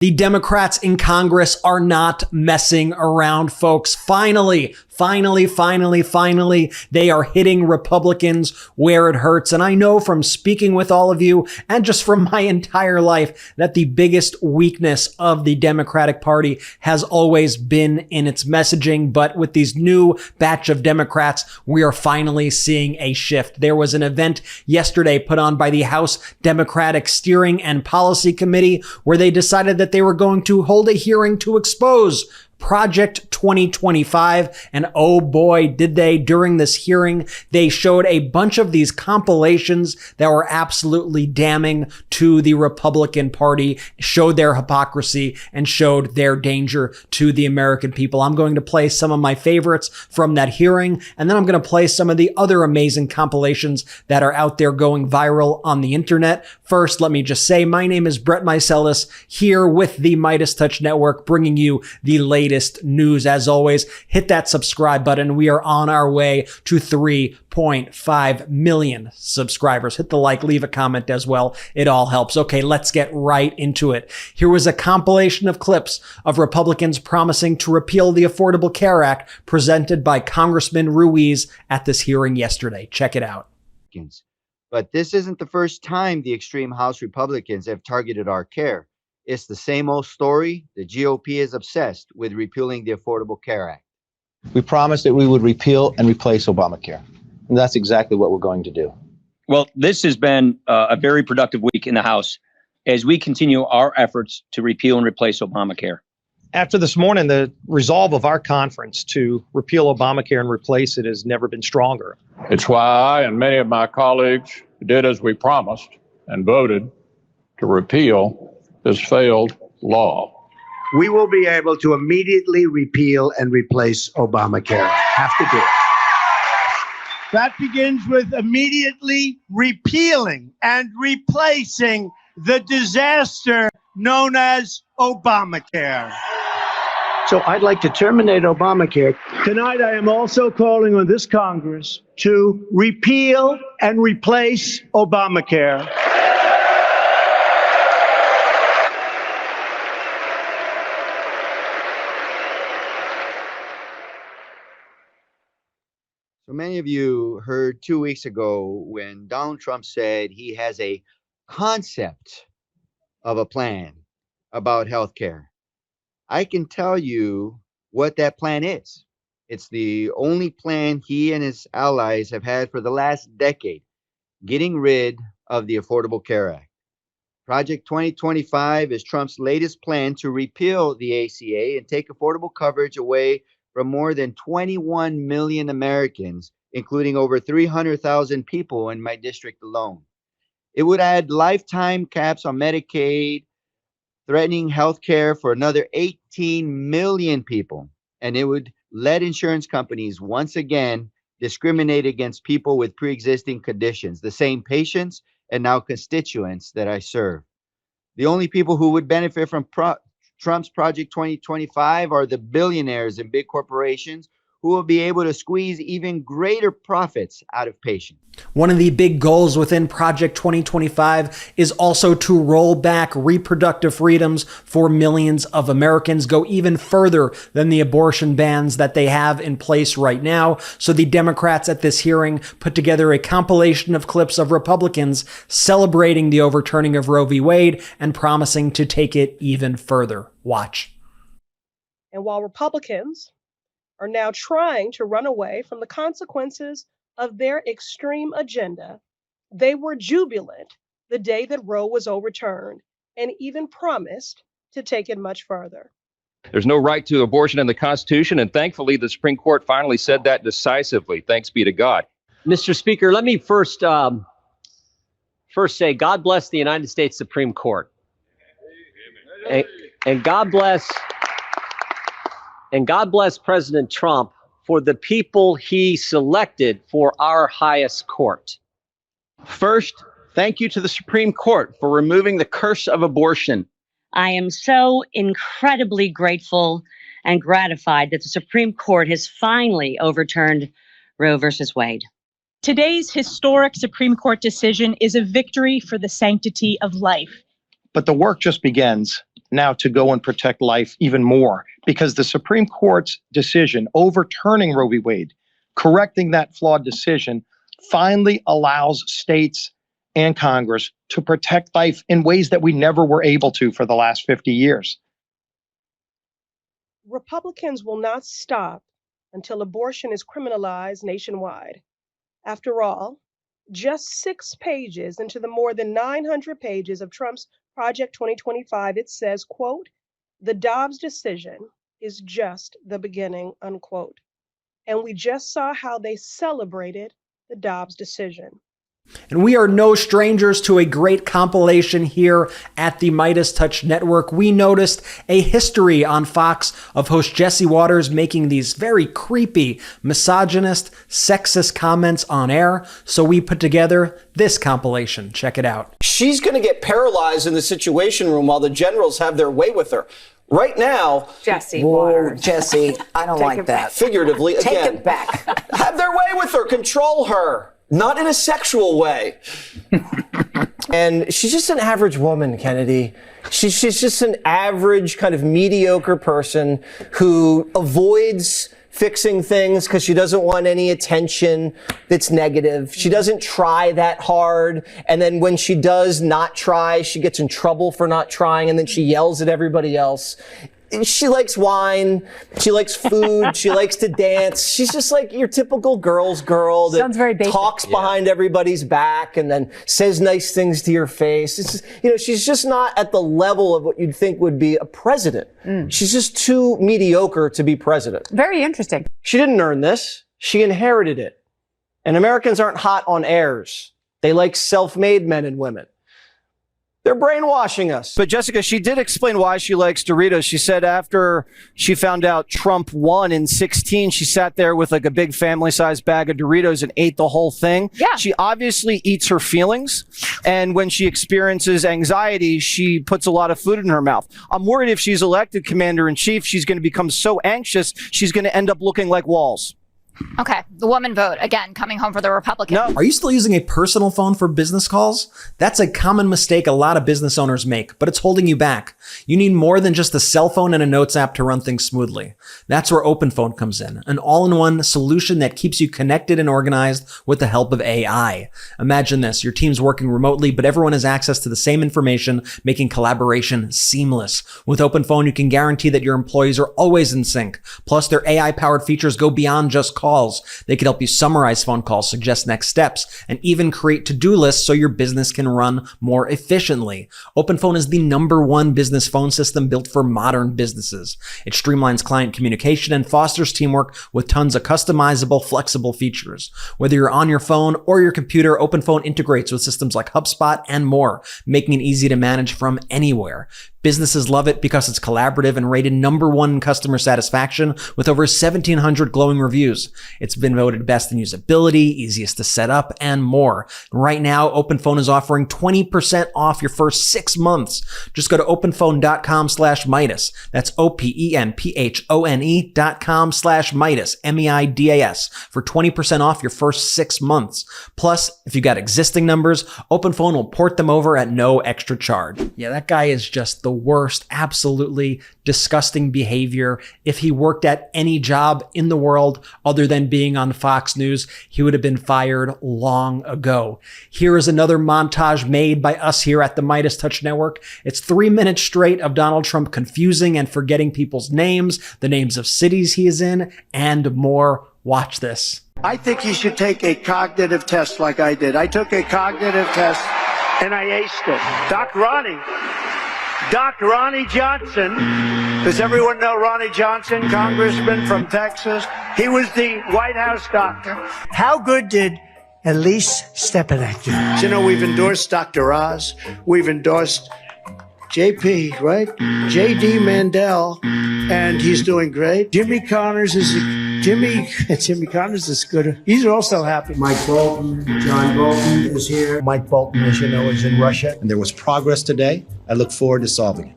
The Democrats in Congress are not messing around, folks. Finally, they are hitting Republicans where it hurts. And I know from speaking with all of you and just from my entire life that the biggest weakness of the Democratic Party has always been in its messaging. But with these new batch of Democrats, we are finally seeing a shift. There was an event yesterday put on by the House Democratic Steering and Policy Committee where they decided that they were going to hold a hearing to expose Project 2025. And oh boy, did they. During this hearing, they showed a bunch of these compilations that were absolutely damning to the Republican Party, showed their hypocrisy and showed their danger to the American people. I'm going to play some of my favorites from that hearing, and then I'm going to play some of the other amazing compilations that are out there going viral on the internet. First, let me just say, my name is Brett Meiselas, here with the MeidasTouch Network, bringing you the latest news. As always, hit that subscribe button. We are on our way to 3.5 million subscribers. Hit the like, leave a comment as well. It all helps. Okay, let's get right into it. Here was a compilation of clips of Republicans promising to repeal the Affordable Care Act presented by Congressman Ruiz at this hearing yesterday. Check it out. But this isn't the first time the extreme House Republicans have targeted our care. It's the same old story. The GOP is obsessed with repealing the Affordable Care Act. We promised that we would repeal and replace Obamacare. And that's exactly what we're going to do. Well, this has been a very productive week in the House as we continue our efforts to repeal and replace Obamacare. After this morning, the resolve of our conference to repeal Obamacare and replace it has never been stronger. It's why I and many of my colleagues did as we promised and voted to repeal this failed law. We will be able to immediately repeal and replace Obamacare. Have to do it. That begins with immediately repealing and replacing the disaster known as Obamacare. So I'd like to terminate Obamacare. Tonight, I am also calling on this Congress to repeal and replace Obamacare. So many of you heard 2 weeks ago when Donald Trump said he has a concept of a plan about health care. I can tell you what that plan is. It's the only plan he and his allies have had for the last decade, getting rid of the Affordable Care Act. Project 2025 is Trump's latest plan to repeal the ACA and take affordable coverage away from more than 21 million Americans, including over 300,000 people in my district alone. It would add lifetime caps on Medicaid, threatening health care for another 18 million people. And it would let insurance companies once again discriminate against people with pre-existing conditions, the same patients and now constituents that I serve. The only people who would benefit from Trump's Project 2025 are the billionaires and big corporations who will be able to squeeze even greater profits out of patients. One of the big goals within Project 2025 is also to roll back reproductive freedoms for millions of Americans, go even further than the abortion bans that they have in place right now. So the Democrats at this hearing put together a compilation of clips of Republicans celebrating the overturning of Roe v. Wade and promising to take it even further. Watch. And while Republicans are now trying to run away from the consequences of their extreme agenda, they were jubilant the day that Roe was overturned and even promised to take it much further. There's no right to abortion in the Constitution, and thankfully the Supreme Court finally said that decisively. Thanks be to God. Mr. Speaker, let me first say God bless the United States Supreme Court. And God bless President Trump for the people he selected for our highest court. First, thank you to the Supreme Court for removing the curse of abortion. I am so incredibly grateful and gratified that the Supreme Court has finally overturned Roe versus Wade. Today's historic Supreme Court decision is a victory for the sanctity of life. But the work just begins. now to go and protect life even more, because the Supreme Court's decision overturning Roe v. Wade, correcting that flawed decision, finally allows states and Congress to protect life in ways that we never were able to for the last 50 years. Republicans will not stop until abortion is criminalized nationwide. After all, just 6 pages into the more than 900 pages of Trump's Project 2025, it says, quote, "The Dobbs decision is just the beginning," unquote. And we just saw how they celebrated the Dobbs decision. And we are no strangers to a great compilation here at the MeidasTouch Network. We noticed a history on Fox of host Jesse Waters making these very creepy, misogynist, sexist comments on air. So we put together this compilation. Check it out. She's going to get paralyzed in the Situation Room while the generals have their way with her. Right now, Jesse Waters. Jesse, I don't like that. Figuratively, again. Take it back. Have their way with her. Control her. Not in a sexual way. And she's just an average woman, Kennedy. She's just an average kind of mediocre person who avoids fixing things because she doesn't want any attention that's negative. She doesn't try that hard. And then when she does not try, she gets in trouble for not trying. And then she yells at everybody else. She likes wine. She likes food. She likes to dance. She's just like your typical girl's girl that Sounds very basic. talks behind everybody's back and then says nice things to your face. It's just, she's just not at the level of what you'd think would be a president. She's just too mediocre to be president. Very interesting. She didn't earn this. She inherited it. And Americans aren't hot on heirs. They like self-made men and women. They're brainwashing us. But Jessica, she did explain why she likes Doritos. She said after she found out Trump won in 2016, she sat there with like a big family-sized bag of Doritos and ate the whole thing. Yeah. She obviously eats her feelings. And when she experiences anxiety, she puts a lot of food in her mouth. I'm worried if she's elected commander-in-chief, she's going to become so anxious, she's going to end up looking like Walls. Okay, the woman vote, again, coming home for the Republicans. No. Are you still using a personal phone for business calls? That's a common mistake a lot of business owners make, but it's holding you back. You need more than just a cell phone and a notes app to run things smoothly. That's where OpenPhone comes in, an all-in-one solution that keeps you connected and organized with the help of AI. Imagine this, your team's working remotely, but everyone has access to the same information, making collaboration seamless. With OpenPhone, you can guarantee that your employees are always in sync. Plus, their AI-powered features go beyond just calls. They can help you summarize phone calls, suggest next steps, and even create to-do lists so your business can run more efficiently. OpenPhone is the #1 business phone system built for modern businesses. It streamlines client communication and fosters teamwork with tons of customizable, flexible features. Whether you're on your phone or your computer, OpenPhone integrates with systems like HubSpot and more, making it easy to manage from anywhere. Businesses love it because it's collaborative and rated #1 in customer satisfaction with over 1,700 glowing reviews. It's been voted best in usability, easiest to set up, and more. Right now, OpenPhone is offering 20% off your first 6 months. Just go to openphone.com/Meidas. That's OPENPHONE.com/Meidas, MEIDAS, for 20% off your first 6 months. Plus, if you got existing numbers, OpenPhone will port them over at no extra charge. Yeah, that guy is just the worst, absolutely disgusting behavior. If he worked at any job in the world other than being on Fox News, he would have been fired long ago. Here is another montage made by us here at the MeidasTouch Network. It's 3 minutes straight of Donald Trump confusing and forgetting people's names, the names of cities he is in, and more. Watch this. I think you should take a cognitive test like I did. I took a cognitive test and I aced it. Dr. Ronnie Johnson. Does everyone know Ronnie Johnson, congressman from Texas? He was the White House doctor. How good did Elise Stepanek do? You know, we've endorsed Dr. Oz. We've endorsed JP, right? JD Mandel, and he's doing great. Jimmy Connors is good. He's also happy. Mike Bolton, John Bolton is here. Mike Bolton, as you know, is in Russia. And there was progress today. I look forward to solving it.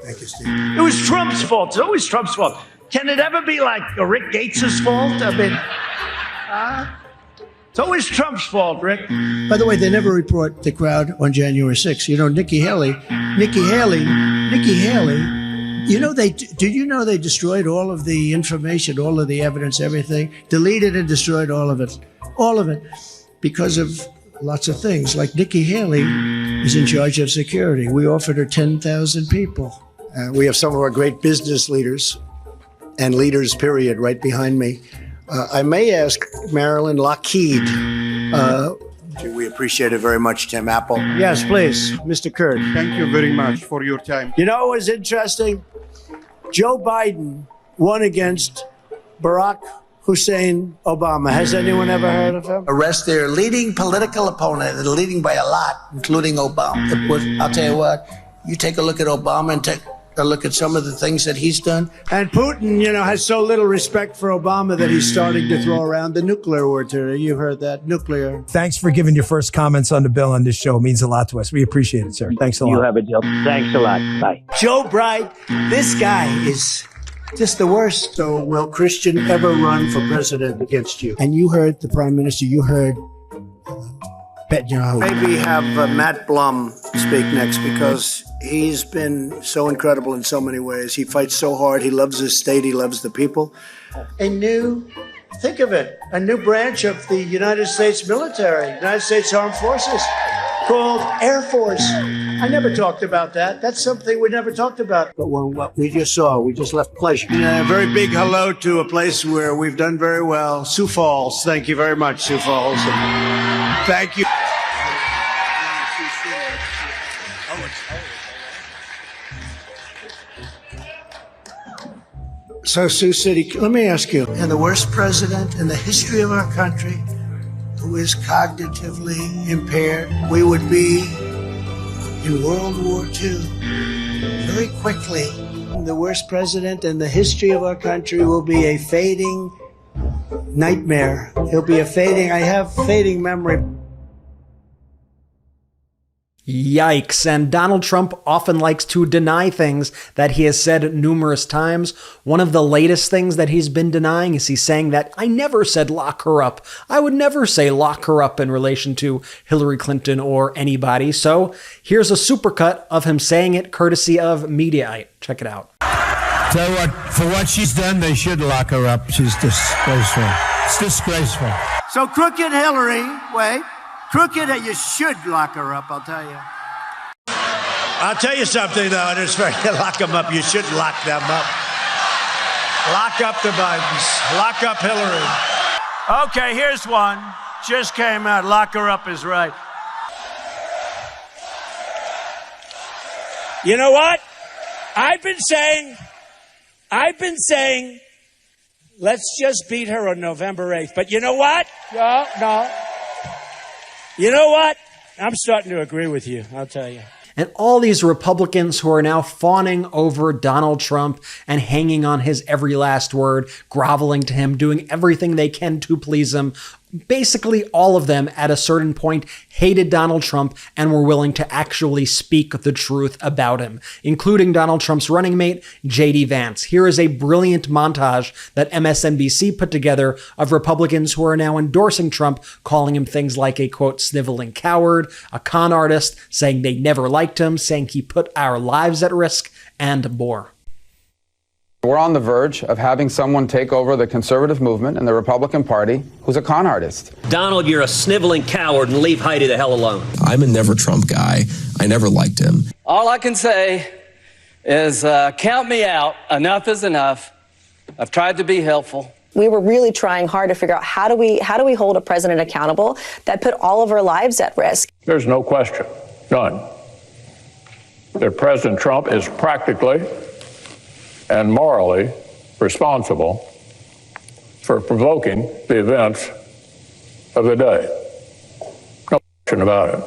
Thank you, Steve. It was Trump's fault. It's always Trump's fault. Can it ever be like Rick Gates' fault? I mean, It's always Trump's fault, Rick. By the way, they never report the crowd on January 6th. You know, Nikki Haley, you know, did you know they destroyed all of the information, all of the evidence, everything, deleted and destroyed all of it, because of lots of things. Like Nikki Haley is in charge of security. We offered her 10,000 people. We have some of our great business leaders and leaders, period, right behind me. I may ask Marilyn Lockheed. We appreciate it very much, Tim Apple. Yes, please, Mr. Kurd. Thank you very much for your time. You know what was interesting? Joe Biden won against Barack Hussein Obama. Has anyone ever heard of him? Arrest their leading political opponent, and leading by a lot, including Obama. I'll tell you what, you take a look at Obama and take a look at some of the things that he's done. And Putin, you know, has so little respect for Obama that he's starting to throw around the nuclear word today. You heard that, nuclear. Thanks for giving your first comments on the bill on this show. It means a lot to us. We appreciate it, sir. Thanks a lot. You have a deal. Thanks a lot. Bye. Joe Bright, this guy is just the worst. So will Christian ever run for president against you? And you heard the prime minister, you heard maybe have Matt Blum speak next, because he's been so incredible in so many ways. He fights so hard. He loves his state. He loves the people. Think of it, a new branch of the United States military, United States Armed Forces, called Air Force. I never talked about that. That's something we never talked about. But what we just saw, we just left pleasure. A very big hello to a place where we've done very well, Sioux Falls. Thank you very much, Sioux Falls. Thank you. So, Sioux City, let me ask you, and the worst president in the history of our country who is cognitively impaired, we would be in World War II very quickly. The worst president in the history of our country will be a fading nightmare. He'll be I have fading memory. Yikes. And Donald Trump often likes to deny things that he has said numerous times. One of the latest things that he's been denying is he's saying that I never said lock her up. I would never say lock her up in relation to Hillary Clinton or anybody. So here's a supercut of him saying it courtesy of Mediaite. Check it out. Tell you what, for what she's done, they should lock her up. She's disgraceful. It's disgraceful. So crooked Hillary, you should lock her up, I'll tell you. I'll tell you something, though. It's very lock them up. You should lock them up. Lock up the Bidens. Lock up Hillary. Okay, here's one. Just came out. Lock her up is right. You know what? I've been saying, let's just beat her on November 8th. But you know what? No. You know what? I'm starting to agree with you, I'll tell you. And all these Republicans who are now fawning over Donald Trump and hanging on his every last word, groveling to him, doing everything they can to please him, basically all of them at a certain point hated Donald Trump and were willing to actually speak the truth about him, including Donald Trump's running mate, J.D. Vance. Here is a brilliant montage that MSNBC put together of Republicans who are now endorsing Trump, calling him things like a, quote, sniveling coward, a con artist, saying they never liked him, saying he put our lives at risk, and more. We're on the verge of having someone take over the conservative movement and the Republican Party who's a con artist. Donald, you're a sniveling coward, and leave Heidi the hell alone. I'm a never Trump guy. I never liked him. All I can say is count me out. Enough is enough. I've tried to be helpful. We were really trying hard to figure out how do we hold a president accountable that put all of our lives at risk. There's no question, none, that President Trump is practically and morally responsible for provoking the events of the day. No question about it.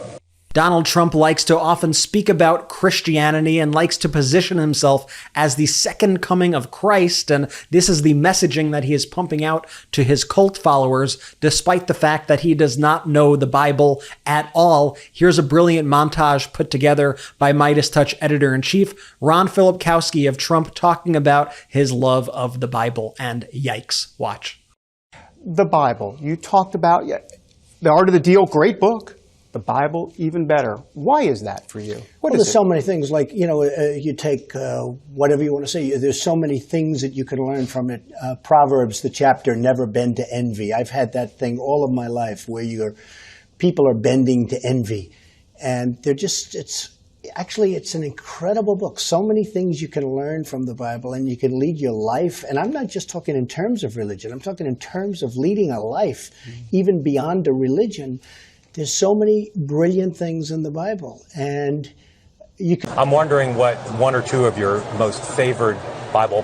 Donald Trump likes to often speak about Christianity and likes to position himself as the second coming of Christ, and this is the messaging that he is pumping out to his cult followers, despite the fact that he does not know the Bible at all. Here's a brilliant montage put together by MeidasTouch editor-in-chief Ron Filipkowski of Trump talking about his love of the Bible, and yikes, watch. The Bible, you talked about The Art of the Deal, great book. The Bible, even better. Why is that for you? What is There's it? so many things. Like, you take whatever you want to say. There's so many things that you can learn from it. Proverbs, the chapter, never bend to envy. I've had that thing all of my life where people are bending to envy. And they're just, it's an incredible book. So many things you can learn from the Bible, and you can lead your life. And I'm not just talking in terms of religion. I'm talking in terms of leading a life, even beyond a religion. There's so many brilliant things in the Bible, and I'm wondering what one or two of your most favorite Bible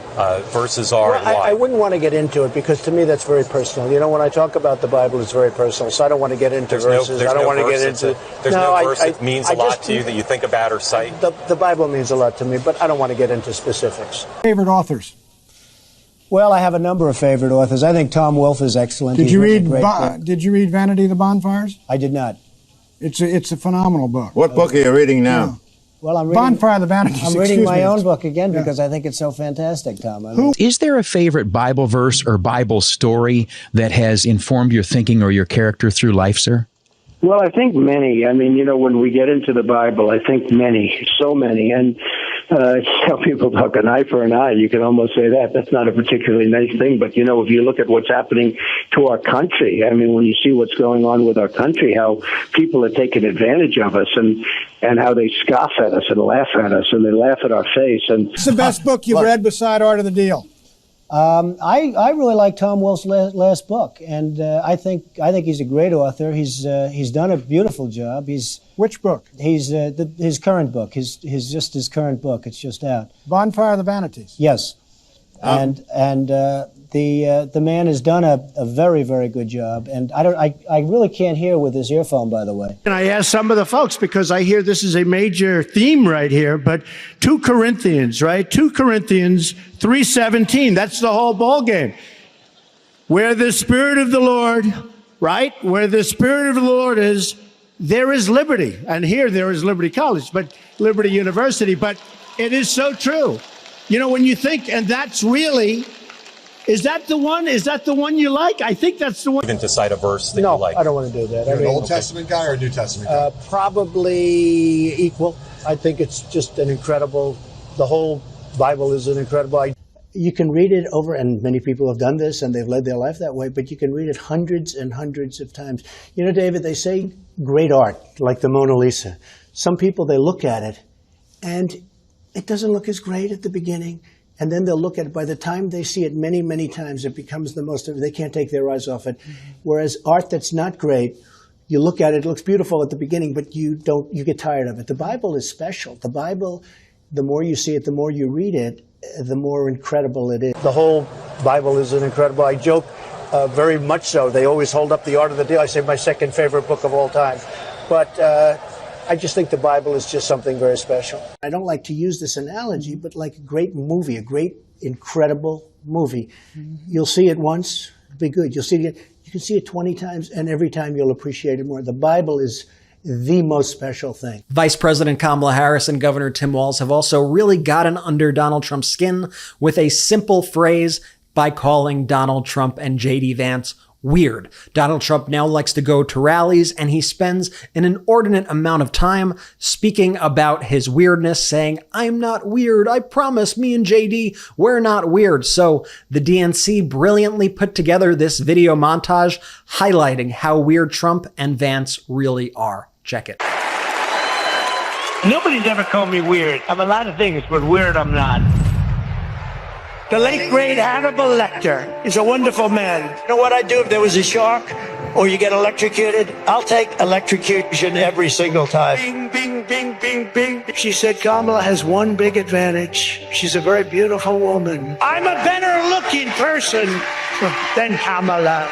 verses are. Well, I wouldn't want to get into it because to me that's very personal. When I talk about the Bible, it's very personal, so I don't want to get into verses. I don't want to get into. There's no verse that means a lot to you that you think about or cite. The Bible means a lot to me, but I don't want to get into specifics. Favorite authors? Well, I have a number of favorite authors. I think Tom Wolfe is excellent. Did you read Vanity of the Bonfires? I did not. It's a phenomenal book. What book are you reading now? Yeah. Well, I'm reading Bonfire of the Vanities. I'm reading my own book again because I think it's so fantastic, Tom. Is there a favorite Bible verse or Bible story that has informed your thinking or your character through life, sir? Well, I think many. I mean, when we get into the Bible, I think many, so many. And people talk an eye for an eye. You can almost say that. That's not a particularly nice thing. But, if you look at what's happening to our country, I mean, when you see what's going on with our country, how people are taking advantage of us and how they scoff at us and laugh at us and they laugh at our face. And What's the best book you've read beside Art of the Deal? I really like Tom Wolfe's last book, and I think he's a great author. He's done a beautiful job. Which book? His current book. His current book. It's just out. Bonfire of the Vanities. Yes, and the man has done a very, very good job. And I really can't hear with this earphone, by the way. And I asked some of the folks, because I hear this is a major theme right here, but 2 Corinthians, right? 2 Corinthians 3:17, that's the whole ball game. Where the Spirit of the Lord, right? Where the Spirit of the Lord is, there is liberty. And here there is Liberty College, but Liberty University. But it is so true. When you think, and that's really, is that the one? Is that the one you like? I think that's the one. Even to cite a verse that you like. No, I don't want to do that. You're an Old Testament guy or a New Testament guy? Probably equal. I think it's just an incredible, the whole Bible is an incredible. You can read it over, and many people have done this and they've led their life that way, but you can read it hundreds and hundreds of times. David, they say great art, like the Mona Lisa. Some people, they look at it and it doesn't look as great at the beginning. And then they'll look at it. By the time they see it many, many times, it becomes the most, they can't take their eyes off it. Whereas art that's not great, you look at it, it looks beautiful at the beginning, but you get tired of it. The Bible is special. The Bible, the more you see it, the more you read it, the more incredible it is. The whole Bible is an incredible. I joke very much so. They always hold up the Art of the Deal. I say my second favorite book of all time. But I just think the Bible is just something very special. I don't like to use this analogy, but like a great movie, a great, incredible movie. You'll see it once, it'll be good. You'll see it, you can see it 20 times, and every time you'll appreciate it more. The Bible is the most special thing. Vice President Kamala Harris and Governor Tim Walz have also really gotten under Donald Trump's skin with a simple phrase by calling Donald Trump and J.D. Vance weird. Donald Trump now likes to go to rallies, and he spends an inordinate amount of time speaking about his weirdness, saying, "I'm not weird. I promise, me and JD, we're not weird." So the DNC brilliantly put together this video montage highlighting how weird Trump and Vance really are. Check it. Nobody's ever called me weird. I'm a lot of things, but weird I'm not. The late, great Hannibal Lecter is a wonderful man. You know what I'd do if there was a shark or you get electrocuted? I'll take electrocution every single time. Bing, bing, bing, bing, bing. She said Kamala has one big advantage. She's a very beautiful woman. I'm a better looking person than Kamala.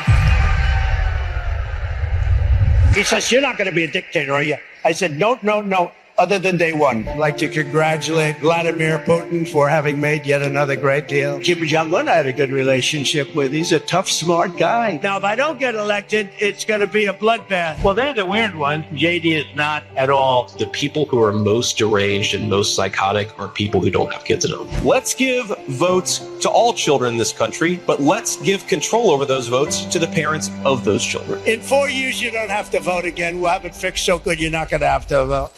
He says, "You're not going to be a dictator, are you?" I said, "No, no, no. other than day one. I'd like to congratulate Vladimir Putin for having made yet another great deal. Kim Jong-un I had a good relationship with. He's a tough, smart guy. Now, if I don't get elected, it's going to be a bloodbath. Well, they're the weird one. JD is not at all. The people who are most deranged and most psychotic are people who don't have kids at home. Let's give votes to all children in this country, but let's give control over those votes to the parents of those children. In 4 years, you don't have to vote again. We'll have it fixed so good you're not going to have to vote.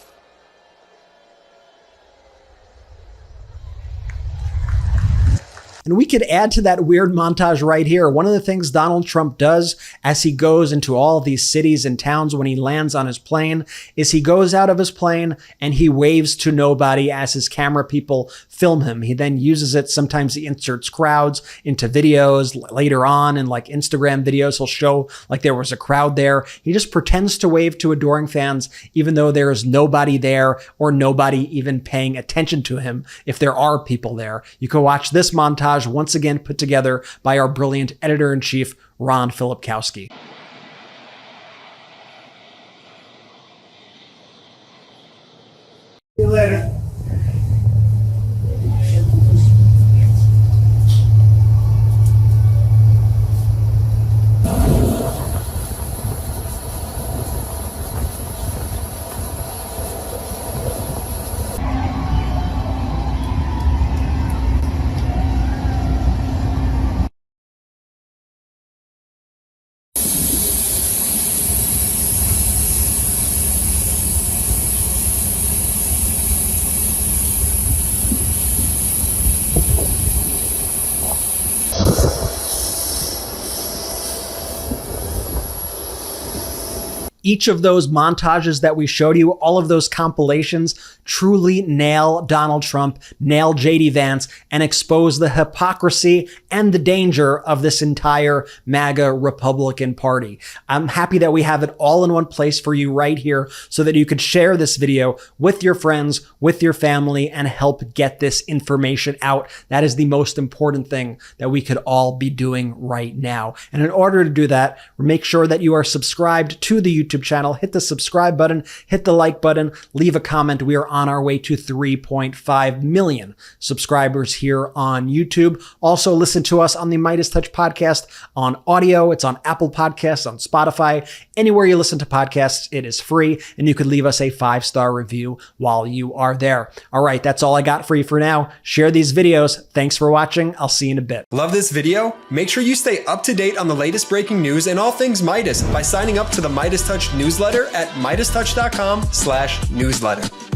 And we could add to that weird montage right here. One of the things Donald Trump does as he goes into all of these cities and towns when he lands on his plane is he goes out of his plane and he waves to nobody as his camera people film him. He then uses it. Sometimes he inserts crowds into videos later on, and like Instagram videos, he'll show like there was a crowd there. He just pretends to wave to adoring fans, even though there is nobody there or nobody even paying attention to him if there are people there. You can watch this montage once again put together by our brilliant editor-in-chief, Ron Filipkowski. See you later. Each of those montages that we showed you, all of those compilations, truly nail Donald Trump, nail JD Vance, and expose the hypocrisy and the danger of this entire MAGA Republican Party. I'm happy that we have it all in one place for you right here so that you could share this video with your friends, with your family, and help get this information out. That is the most important thing that we could all be doing right now. And in order to do that, make sure that you are subscribed to the YouTube channel. Hit the subscribe button, hit the like button, leave a comment. We are on our way to 3.5 million subscribers here on YouTube. Also, listen to us on the MeidasTouch podcast on audio. It's on Apple Podcasts, on Spotify. Anywhere you listen to podcasts, it is free, and you could leave us a 5-star review while you are there. All right, that's all I got for you for now. Share these videos. Thanks for watching. I'll see you in a bit. Love this video? Make sure you stay up to date on the latest breaking news and all things Meidas by signing up to the MeidasTouch newsletter at MeidasTouch.com/newsletter.